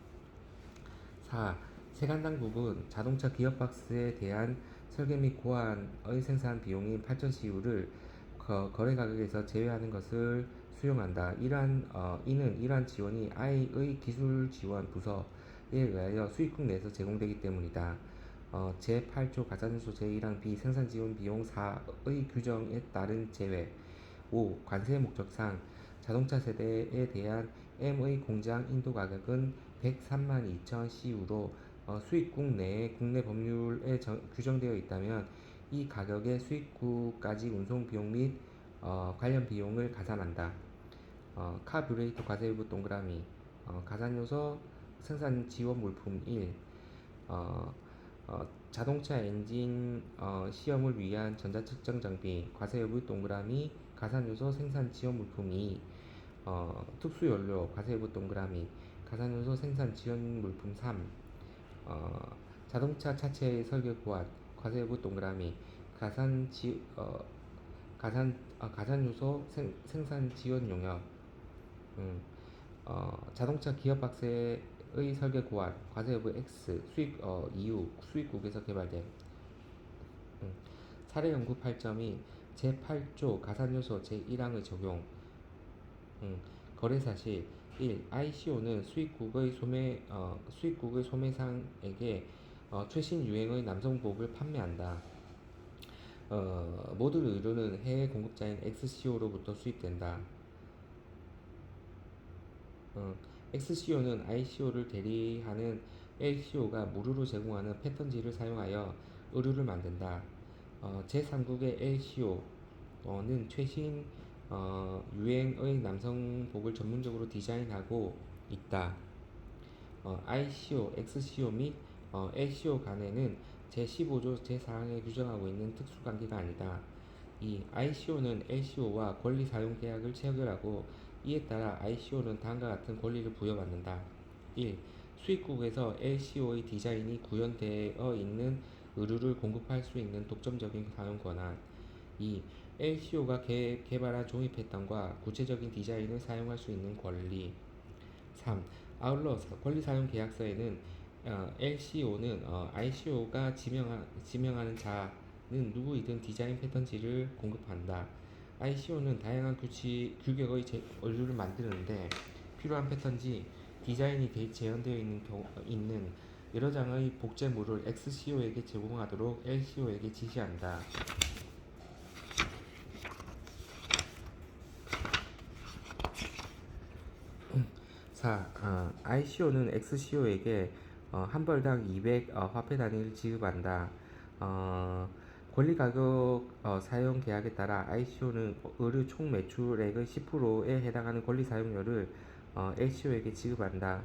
4. 세관당국은 자동차 기어박스에 대한 설계 및 고안의 생산 비용인 8,000CU를 거래 가격에서 제외하는 것을 수용한다. 이는 이러한 지원이 I의 기술 지원 부서에 의하여 수입국 내에서 제공되기 때문이다. 제8조 가산요소 제1항 B 생산 지원 비용 4의 규정에 따른 제외. 5. 관세 목적상 자동차 세대에 대한 M의 공장 인도 가격은 103만 2천 CU로 수입국 내에 국내 법률에 규정되어 있다면 이 가격에 수입국까지 운송 비용 및 관련 비용을 가산한다. 카뷰레이터 과세일부 동그라미 가산요소 생산 지원 물품 1 자동차 엔진 시험을 위한 전자측정 장비 과세일부 동그라미 가산요소 생산 지원 물품 2 특수연료 과세일부 동그라미 가산요소 생산 지원 물품 3 자동차 차체의 설계 고안 과세일부 동그라미 가산요소 생산 지원 용역 자동차 기업 박스의 설계 고안, 과세 여부 X, 수입 이후 수입국에서 개발된 사례 연구 8.2 제8조 가산요소 제1항의 적용 거래 사실 1. ICO는 수입국의 소매상에게 최신 유행의 남성복을 판매한다. 모든 의류는 해외 공급자인 XCO로부터 수입된다. XCO는 ICO를 대리하는 LCO가 무료로 제공하는 패턴지를 사용하여 의류를 만든다. 제3국의 LCO는 최신 유행의 남성복을 전문적으로 디자인하고 있다. ICO, XCO 및 LCO 간에는 제15조 제4항에 규정하고 있는 특수관계가 아니다. 2. ICO는 LCO와 권리 사용 계약을 체결하고 이에 따라 ICO는 다음과 같은 권리를 부여받는다. 1. 수입국에서 LCO의 디자인이 구현되어 있는 의류를 공급할 수 있는 독점적인 사용 권한. 2. LCO가 개발한 종이 패턴과 구체적인 디자인을 사용할 수 있는 권리. 3. 아울러 권리 사용 계약서에는 LCO는 ICO가 지명하는 자는 누구이든 디자인 패턴지를 공급한다. ICO는 다양한 규격의 원료를 만드는데 필요한 패턴지, 디자인이 재현되어 있는 여러 장의 복제물을 XCO에게 제공하도록 LCO에게 지시한다. 4. ICO는 XCO에게 한 벌당 200 화폐 단위를 지급한다. 권리 가격 사용 계약에 따라 ICO는 의류 총 매출액의 10%에 해당하는 권리 사용료를 LCO에게 지급한다.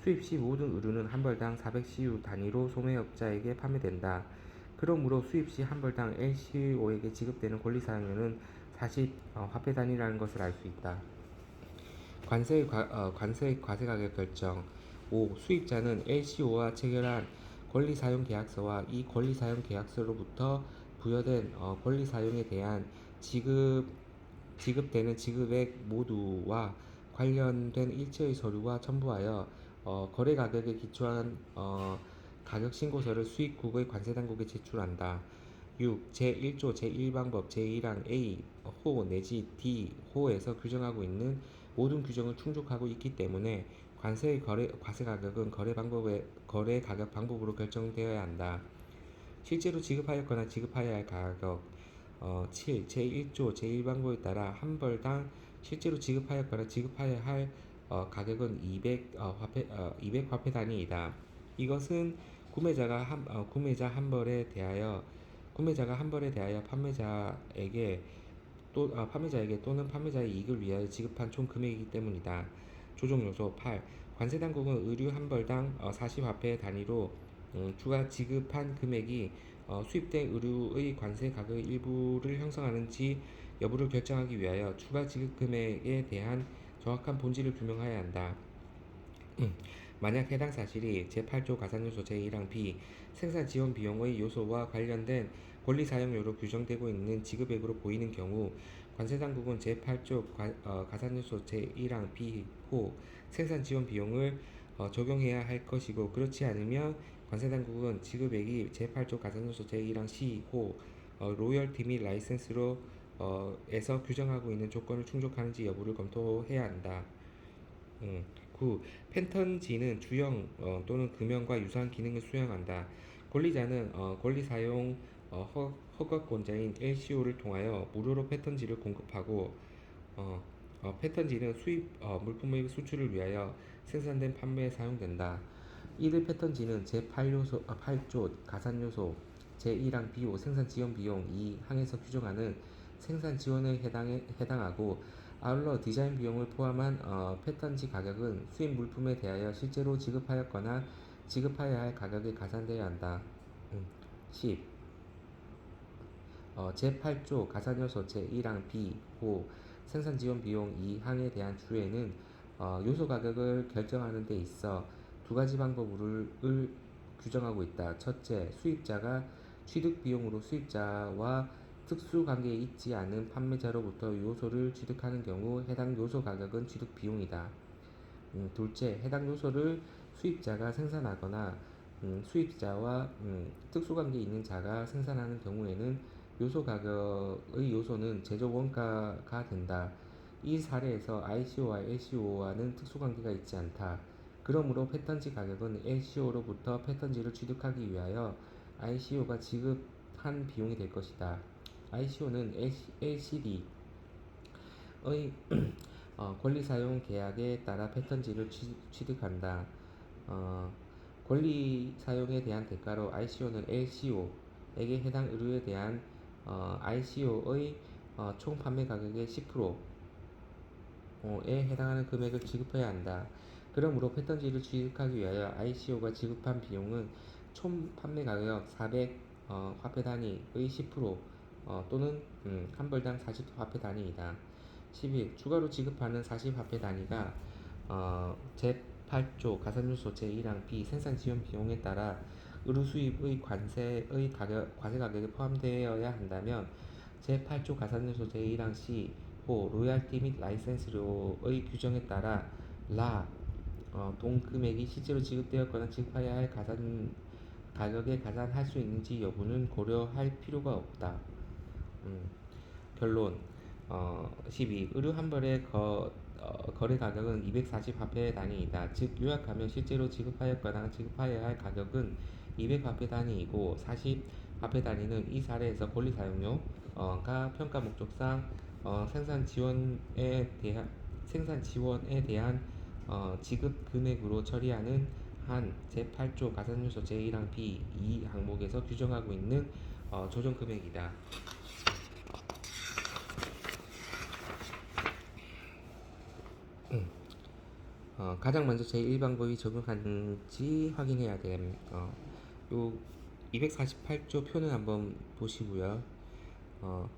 수입 시 모든 의류는 한 벌당 400CU 단위로 소매업자에게 판매된다. 그러므로 수입 시 한 벌당 LCO에게 지급되는 권리 사용료는 40 화폐 단위라는 것을 알 수 있다. 관세의 과세 가격 결정. 5. 수입자는 LCO와 체결한 권리 사용 계약서와 이 권리 사용 계약서로부터 부여된 권리 사용에 대한 지급되는 지급액 모두와 관련된 일체의 서류와 첨부하여 거래 가격에 기초한 가격 신고서를 수입국의 관세당국에 제출한다. 6. 제1조 제1방법 제1항 A 호 내지 D 호에서 규정하고 있는 모든 규정을 충족하고 있기 때문에 관세의 과세 가격은 거래 가격 방법으로 결정되어야 한다. 실제로 지급하였거나 지급하여야 할 가격 7. 제1조 제1방법에 따라 한 벌당 실제로 지급하였거나 지급하여야 할 가격은 200 화폐 단위이다. 이것은 구매자 한 벌에 대하여 판매자에게 또는 판매자의 이익을 위하여 지급한 총 금액이기 때문이다. 조정 요소 8. 관세 당국은 의류 한 벌당 40화폐 단위로 추가 지급한 금액이 수입된 의류의 관세 가격의 일부를 형성하는지 여부를 결정하기 위하여 추가 지급 금액에 대한 정확한 본질을 규명해야 한다. 만약 해당 사실이 제8조 가산요소 제1항 B 생산 지원 비용의 요소와 관련된 권리 사용료로 규정되고 있는 지급액으로 보이는 경우 관세당국은 제8조 가산요소 제1항 B호 생산 지원 비용을 적용해야 할 것이고 그렇지 않으면 관세당국은 지급액이 제8조 가산요소 제1항 C호 로열티 및 라이센스로 에서 규정하고 있는 조건을 충족하는지 여부를 검토해야 한다. 9. 패턴지는 주형 또는 금형과 유사한 기능을 수행한다. 권리자는 권리 사용 허가권자인 LCO를 통하여 무료로 패턴지를 공급하고 패턴지는 수입 물품의 수출을 위하여 생산된 판매에 사용된다. 이들 패턴지는 제8조 가산요소 제1항 비호 생산 지원 비용 2항에서 규정하는 생산 지원에 해당하고 아울러 디자인 비용을 포함한 패턴지 가격은 수입 물품에 대하여 실제로 지급하였거나 지급하여야 할 가격에 가산되어야 한다. 10. 제8조 가산요소 제1항 B, 호 생산 지원 비용 2항에 대한 주에는 요소 가격을 결정하는 데 있어 두 가지 방법을 규정하고 있다. 첫째, 수입자가 취득 비용으로 수입자와 특수 관계에 있지 않은 판매자로부터 요소를 취득하는 경우 해당 요소 가격은 취득 비용이다. 둘째, 해당 요소를 수입자가 생산하거나 수입자와 특수관계 있는 자가 생산하는 경우에는 요소 가격의 요소는 제조 원가가 된다. 이 사례에서 ICO와 LCO와는 특수관계가 있지 않다. 그러므로 패턴지 가격은 LCO로부터 패턴지를 취득하기 위하여 ICO가 지급한 비용이 될 것이다. ICO는 LCD의 권리 사용 계약에 따라 패턴지를 취득한다. 어, 권리 사용에 대한 대가로 ICO는 LCO에게 해당 의류에 대한 ICO의 총 판매 가격의 10%에 해당하는 금액을 지급해야 한다. 그러므로 패턴지를 취득하기 위하여 ICO가 지급한 비용은 총 판매 가격 400 화폐 단위의 10% 또는 한 벌당 40 화폐 단위이다. 11. 추가로 지급하는 40 화폐 단위가 제8조 가산요소 제1항 B 생산 지원 비용에 따라 의류 수입의 과세 가격에 포함되어야 한다면 제8조 가산요소 제1항 C 호 로얄티 및 라이센스료의 규정에 따라 동 금액이 실제로 지급되었거나 지급해야 할 가격에 가산할 수 있는지 여부는 고려할 필요가 없다. 결론 12. 의류 한 벌의 거래 가격은 240 화폐 단위이다. 즉 요약하면 실제로 지급하였거나 지급하여야 할 가격은 200 화폐 단위이고 40 화폐 단위는 이 사례에서 권리 사용료가 평가 목적상 생산 지원에 대한 지급 금액으로 처리하는 한 제8조 가산요소 제1항 B 2 항목에서 규정하고 있는 조정 금액이다. 가장 먼저 제1방법이 적용하는지 확인해야 됨. 요 248조 표는 한번 보시고요. 어,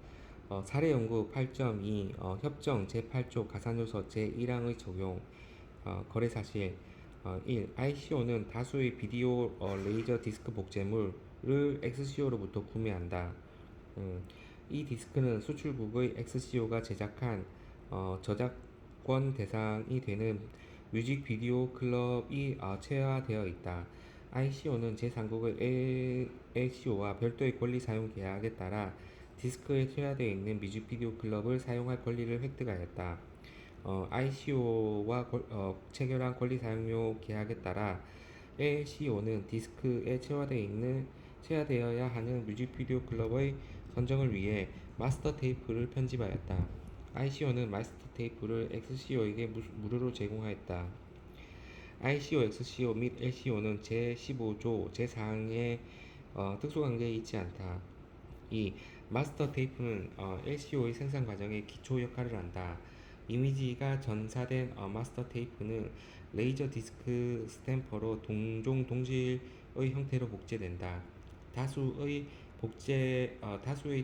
사례 연구 8.2 협정 제8조 가산요소 제1항의 적용 거래 사실 1. ICO는 다수의 비디오 레이저 디스크 복제물을 XCO로부터 구매한다. 이 디스크는 수출국의 XCO가 제작한 저작권 대상이 되는 뮤직비디오 클럽이 체화되어 있다. ICO는 제3국의 LCO와 별도의 권리 사용 계약에 따라 디스크에 체화되어 있는 뮤직비디오 클럽을 사용할 권리를 획득하였다. ICO와 체결한 권리 사용료 계약에 따라 LCO는 디스크에 체화되어야 하는 뮤직비디오 클럽의 선정을 위해 마스터 테이프를 편집하였다. ICO는 마스터 테이프를 XCO에게 무료로 제공하였다. ICO, XCO 및 LCO는 제15조 제4항의 특수관계에 있지 않다. 2. 마스터 테이프는 LCO의 생산 과정에 기초 역할을 한다. 이미지가 전사된 마스터 테이프는 레이저 디스크 스탬퍼로 동종 동질의 형태로 복제된다. 다수의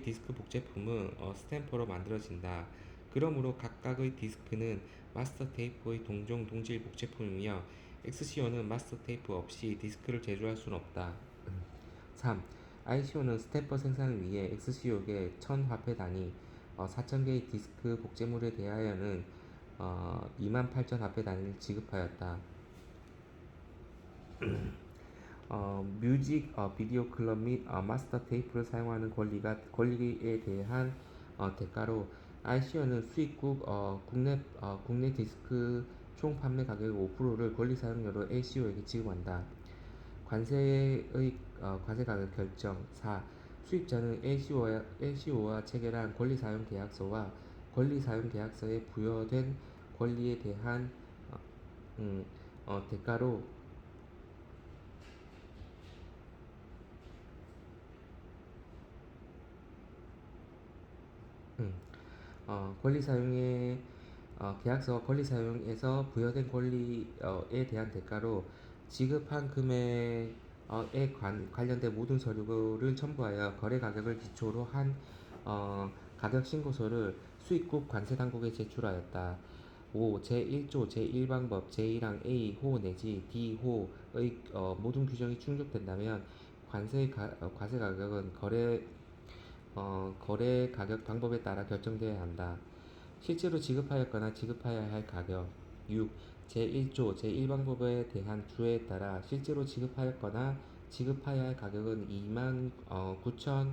디스크 복제품은 스탬퍼로 만들어진다. 그러므로 각각의 디스크는 마스터 테이프의 동종 동질 복제품이며 XCO는 마스터 테이프 없이 디스크를 제조할 수는 없다. 3. ICO는 스탬퍼 생산을 위해 XCO에게 1000 화폐 단위 4000개의 디스크 복제물에 대하여는 28000 화폐 단위를 지급하였다. 뮤직 비디오 클럽 및 마스터 테이프를 사용하는 권리에 대한 대가로 ICO는 수입국 국내 디스크 총 판매 가격의 5%를 권리 사용료로 LCO에게 지급한다. 과세 가격 결정 4. 수입자는 LCO와 체결한 권리 사용 계약서와 권리 사용 계약서에 부여된 권리에 대한 대가로 권리 사용의 계약서와 권리 사용에서 부여된 권리에 대한 대가로 지급한 금액에 관련된 모든 서류를 첨부하여 거래 가격을 기초로 한 가격 신고서를 수입국 관세 당국에 제출하였다. 5. 제1조 제1방법 제1항 A호 내지 D호의 모든 규정이 충족된다면 과세 가격은 거래 가격 방법에 따라 결정되어야 한다. 실제로 지급하였거나 지급해야 할 가격 6. 제1조 제1방법에 대한 주에 따라 실제로 지급하였거나 지급해야 할 가격은 2만 9천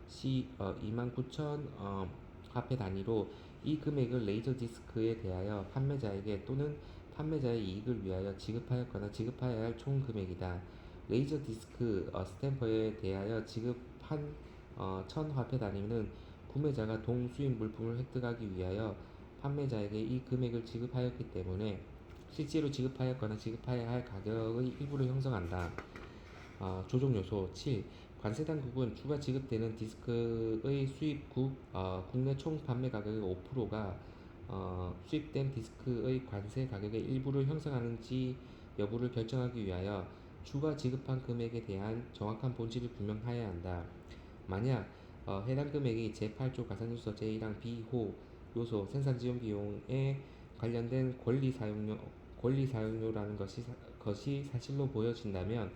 2만 9천 화폐 단위로 이 금액을 레이저 디스크에 대하여 판매자에게 또는 판매자의 이익을 위하여 지급하였거나 지급해야 할 총 금액이다. 레이저 디스크 스탬퍼에 대하여 지급한 1000 화폐 단위는 구매자가 동수입 물품을 획득하기 위하여 판매자에게 이 금액을 지급하였기 때문에 실제로 지급하였거나 지급해야 할 가격의 일부를 형성한다. 조정 요소 7. 관세 당국은 추가 지급되는 디스크의 수입국 국내 총 판매 가격의 5%가 수입된 디스크의 관세 가격의 일부를 형성하는지 여부를 결정하기 위하여 추가 지급한 금액에 대한 정확한 본질을 규명하여야 한다. 만약 해당 금액이 제8조 가산요소 제1항 B호 요소 생산 지원 비용에 관련된 권리 사용료라는 것이 사실로 보여진다면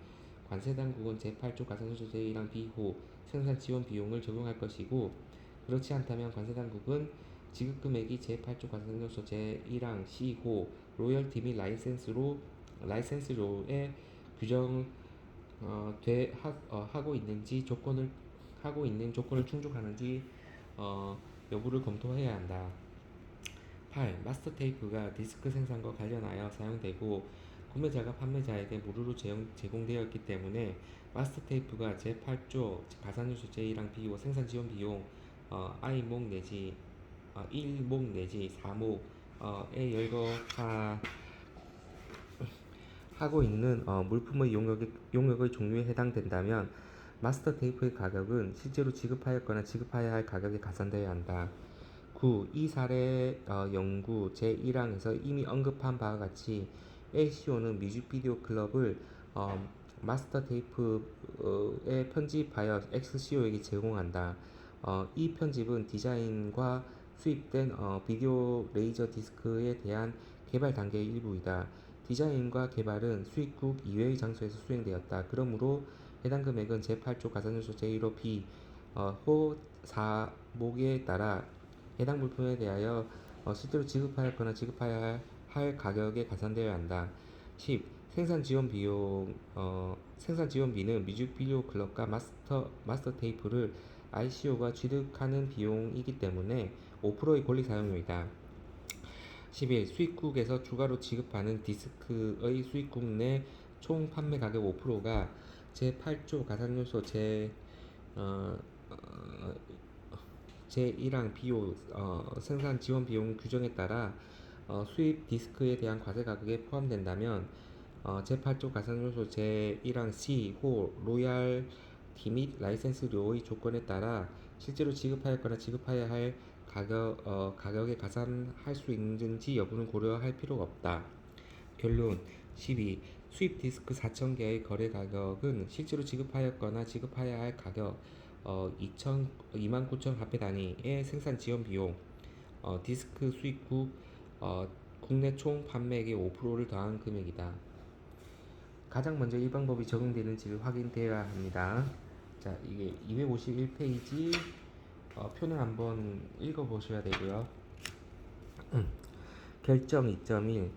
관세 당국은 제8조 가산요소 제1항 B호 생산 지원 비용을 적용할 것이고, 그렇지 않다면 관세 당국은 지급 금액이 제8조 가산요소 제1항 C호 로열티 및 라이센스로에 규정 하고 있는 조건을 충족하는지 여부를 검토해야 한다. 8. 마스터 테이프가 디스크 생산과 관련하여 사용되고 구매자가 판매자에게 무료로 제공되었기 때문에 마스터 테이프가 제8조 가산요소 제1항 비호 생산 지원 비용 I목 내지 1목 내지 4목에 열거하고 있는 물품의 용역의 종류에 해당된다면 마스터 테이프의 가격은 실제로 지급하였거나 지급해야 할 가격에 가산되어야 한다. 9. 이 사례 연구 제1항에서 이미 언급한 바와 같이 ACO는 뮤직비디오 클럽을 마스터 테이프에 편집하여 XCO에게 제공한다. 이 편집은 디자인과 수입된 비디오 레이저 디스크에 대한 개발 단계의 일부이다. 디자인과 개발은 수입국 이외의 장소에서 수행되었다. 그러므로 해당 금액은 제8조 가산요소 제1호 호 4목에 따라 해당 물품에 대하여 실제로 지급하였거나 지급해야 할 가격에 가산되어야 한다. 10. 생산 지원비는 뮤직비디오 클럽과 마스터 테이프를 ICO가 취득하는 비용이기 때문에 5%의 권리 사용료이다. 11. 수입국에서 추가로 지급하는 디스크의 수입국 내 총 판매 가격 5%가 제8조 가산요소 제1항 비용 생산 지원 비용 규정에 따라 수입 디스크에 대한 과세 가격에 포함된다면 제8조 가산요소 제1항 C호 로얄티 및 라이센스료의 조건에 따라 실제로 지급하였거나 지급해야 할 가격에 가산할 수 있는지 여부는 고려할 필요가 없다. 결론 12. 수입 디스크 4,000개의 거래 가격은 실제로 지급하였거나 지급해야 할 가격 29,000 화폐 단위의 생산 지원 비용 디스크 수입국 국내 총 판매액의 5%를 더한 금액이다. 가장 먼저 이 방법이 적용되는지를 확인되어야 합니다. 자, 이게 251페이지 표는 한번 읽어보셔야 되고요. 결정 2.1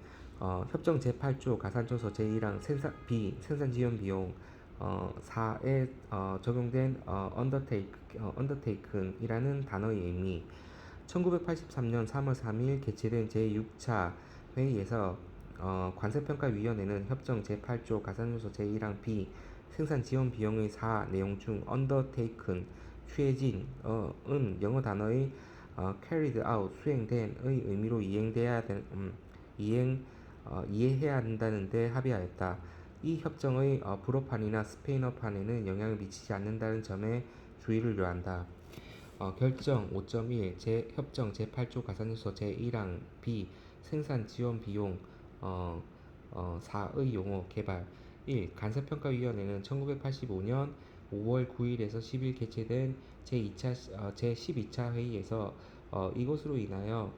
협정 제8조 가산조서 제1항 생산 지원 비용 4에 적용된 undertaken이라는 단어의 의미. 1983년 3월 3일 개최된 제6차 회의에서 관세평가위원회는 협정 제8조 가산요소 제1항 B 생산 지원 비용의 4 내용 중 undertaken 취해진 은 영어 단어의 carried out 수행된의 의미로 이해해야 한다는 데 합의하였다. 이 협정의 불어판이나 스페인어판에는 영향을 미치지 않는다는 점에 주의를 요한다. 결정 5.1 협정 제8조 가산요소 제1항 B 생산 지원 비용 4의 용어 개발 1. 간사평가위원회는 1985년 5월 9일에서 10일 개최된 제12차 회의에서 이것으로 인하여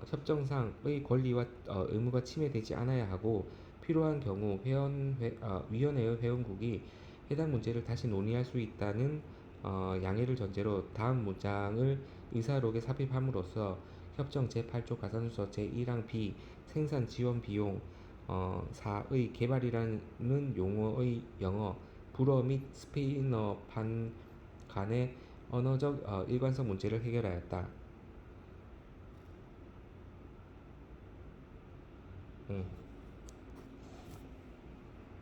협정상의 권리와 의무가 침해되지 않아야 하고 필요한 경우 위원회의 회원국이 해당 문제를 다시 논의할 수 있다는 양해를 전제로 다음 문장을 의사록에 삽입함으로써 협정 제8조 가산수서 제1항 B 생산 지원 비용 4의 개발이라는 용어의 영어, 불어 및 스페인어판 간의 언어적 일관성 문제를 해결하였다. 음.